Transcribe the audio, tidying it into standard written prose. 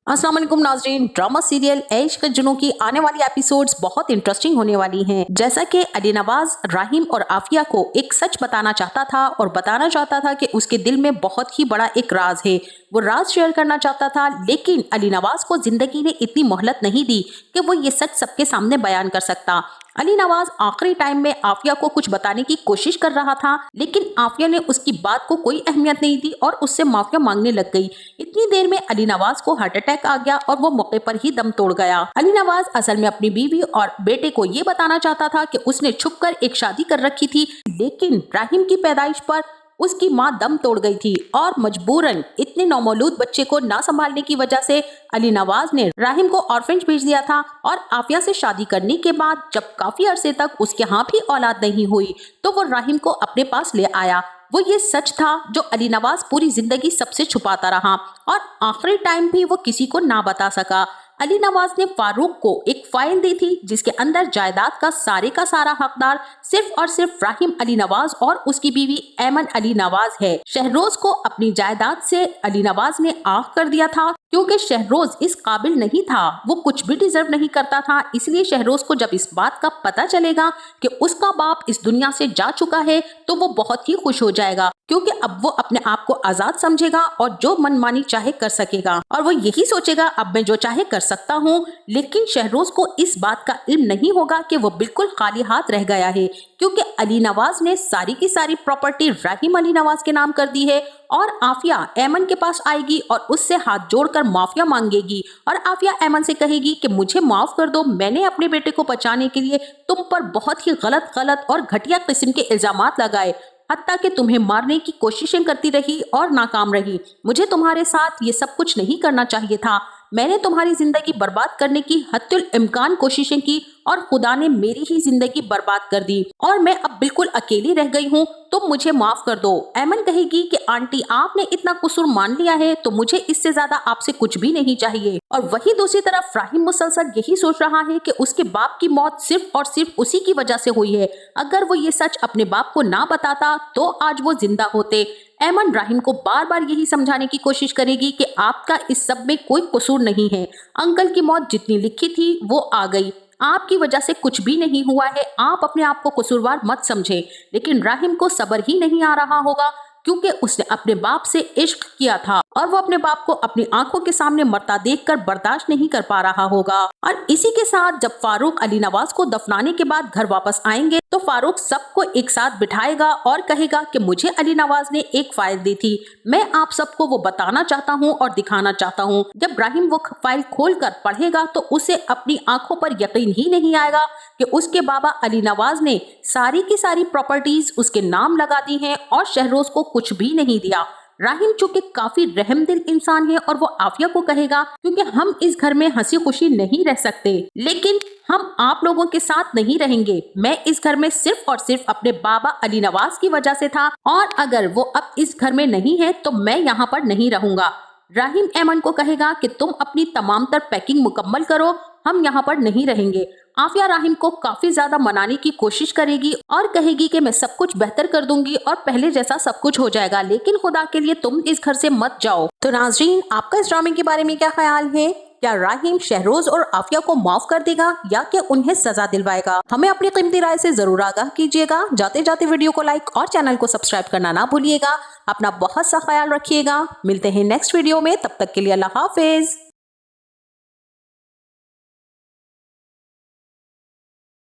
अस्सलाम वालेकुम नाज़रीन। ड्रामा सीरियल इश्क जुनून की आने वाली एपिसोड्स बहुत इंटरेस्टिंग होने वाली हैं। जैसा कि अली नवाज राहिम और आफिया को एक सच बताना चाहता था और बताना चाहता था कि उसके दिल में बहुत ही बड़ा एक राज है। वो राज शेयर करना चाहता था, लेकिन अली नवाज को जिंदगी ने इतनी मोहलत नहीं दी कि वो ये सच सबके सामने बयान कर सकता। अली नवाज आखिरी टाइम में आफिया को कुछ बताने की कोशिश कर रहा था, लेकिन आफिया ने उसकी बात को कोई अहमियत नहीं दी और उससे माफिया मांगने लग गई। इतनी देर में अली नवाज को हार्ट अटैक आ गया और वो मौके पर ही दम तोड़ गया। अली नवाज असल में अपनी बीवी और बेटे को ये बताना चाहता था कि उसने छुपकर एक शादी कर रखी थी, लेकिन राहिम की पैदाइश पर उसकी मां दम तोड़ गई थी और मजबूरन इतने नौमौलूद बच्चे को ना संभालने की वजह से अली नवाज ने राहिम को ऑर्फेंज भेज दिया था। और आफिया से शादी करने के बाद जब काफी अरसे तक उसके यहाँ भी औलाद नहीं हुई तो वो राहिम को अपने पास ले आया। वो ये सच था जो अली नवाज पूरी जिंदगी सबसे छुपाता रहा और आखिरी टाइम भी वो किसी को ना बता सका। अली नवाज ने फारूक को एक फाइल दी थी जिसके अंदर जायदाद का सारा हकदार सिर्फ और सिर्फ राहिम अली नवाज और उसकी बीवी ऐमन अली नवाज है। शहरोज को अपनी जायदाद से अली नवाज ने आग कर दिया था, क्योंकि शहरोज इस काबिल नहीं था, वो कुछ भी डिजर्व नहीं करता था। इसलिए शहरोज को जब इस बात का पता चलेगा कि उसका बाप इस दुनिया से जा चुका है तो वो बहुत ही खुश हो जाएगा, क्योंकि अब वो अपने आप को आजाद समझेगा और जो मनमानी चाहे कर सकेगा और वो यही सोचेगा अब मैं जो चाहे कर सकता हूँ। लेकिन शहरोज को इस बात का इल्म नहीं होगा कि वो बिल्कुल खाली हाथ रह गया है, क्योंकि अली नवाज ने सारी की सारी प्रॉपर्टी राहिम अली नवाज के नाम कर दी है और आफिया ऐमन के पास आएगी और उससे हाथ जोड़कर माफिया मांगेगी और आफिया ऐमन से कहेगी कि मुझे माफ कर दो, मैंने अपने बेटे को बचाने के लिए तुम पर बहुत ही गलत और घटिया किस्म के इल्जामात लगाए, हत्ता कि तुम्हें मारने की कोशिशें करती रही और नाकाम रही। मुझे तुम्हारे साथ ये सब कुछ नहीं करना चाहिए था। मैंने तुम्हारी जिंदगी बर्बाद करने की हत्तुल इम्कान कोशिशें की और खुदा ने मेरी ही जिंदगी बर्बाद कर दी और मैं अब बिल्कुल अकेली रह गई हूँ, तुम मुझे माफ कर दो। ऐमन कहेगी कि आंटी आपने इतना कसूर मान लिया है तो मुझे इससे ज्यादा आपसे कुछ भी नहीं चाहिए। और वही दूसरी तरफ राहिम मुसलसल यही सोच रहा है कि उसके बाप की मौत सिर्फ और सिर्फ उसी की वजह से हुई है। अगर वो ये सच अपने बाप को ना बताता तो आज वो जिंदा होते। ऐमन राहिम को बार बार यही समझाने की कोशिश करेगी कि आपका इस सब में कोई कसूर नहीं है, अंकल की मौत जितनी लिखी थी वो आ गई, आपकी वजह से कुछ भी नहीं हुआ है, आप अपने आप को कसूरवार मत समझें। लेकिन राहिम को सब्र ही नहीं आ रहा होगा, क्योंकि उसने अपने बाप से इश्क किया था और वो अपने बाप को अपनी आंखों के सामने मरता देखकर बर्दाश्त नहीं कर पा रहा होगा। और इसी के साथ जब फारूक अली नवाज को दफनाने के बाद घर वापस आएंगे तो फारूक सबको एक साथ बिठाएगा और कहेगा कि मुझे अली नवाज ने एक फाइल दी थी, मैं आप सबको वो बताना चाहता हूँ और दिखाना चाहता हूँ। जब राहिम वो फाइल खोलकर पढ़ेगा तो उसे अपनी आंखों पर यकीन ही नहीं आएगा कि उसके बाबा अली नवाज ने सारी की सारी प्रॉपर्टीज उसके नाम लगा दी हैं और शहरोज को कुछ भी नहीं दिया। राहिम चूंकि काफी रहमदिल इंसान है और वो आफिया को कहेगा क्योंकि हम इस घर में हंसी खुशी नहीं रह सकते, लेकिन हम आप लोगों के साथ नहीं रहेंगे। मैं इस घर में सिर्फ और सिर्फ अपने बाबा अली नवाज की वजह से था और अगर वो अब इस घर में नहीं है तो मैं यहाँ पर नहीं रहूंगा। राहिम ऐमन को कहेगा कि तुम अपनी तमाम तर पैकिंग मुकम्मल करो, हम यहाँ पर नहीं रहेंगे। आफिया राहिम को काफी ज्यादा मनाने की कोशिश करेगी और कहेगी कि मैं सब कुछ बेहतर कर दूंगी और पहले जैसा सब कुछ हो जाएगा, लेकिन खुदा के लिए तुम इस घर से मत जाओ। तो नाज़रीन, आपका इस ड्रामे के बारे में क्या ख्याल है? क्या राहिम शहरोज और आफिया को माफ कर देगा या क्या उन्हें सजा दिलवाएगा? हमें अपनी कीमती राय से जरूर आगाह कीजिएगा। जाते जाते वीडियो को लाइक और चैनल को सब्सक्राइब करना ना भूलिएगा। अपना बहुत सा ख्याल रखिएगा। मिलते हैं नेक्स्ट वीडियो में, तब तक के लिए अल्लाह हाफिज।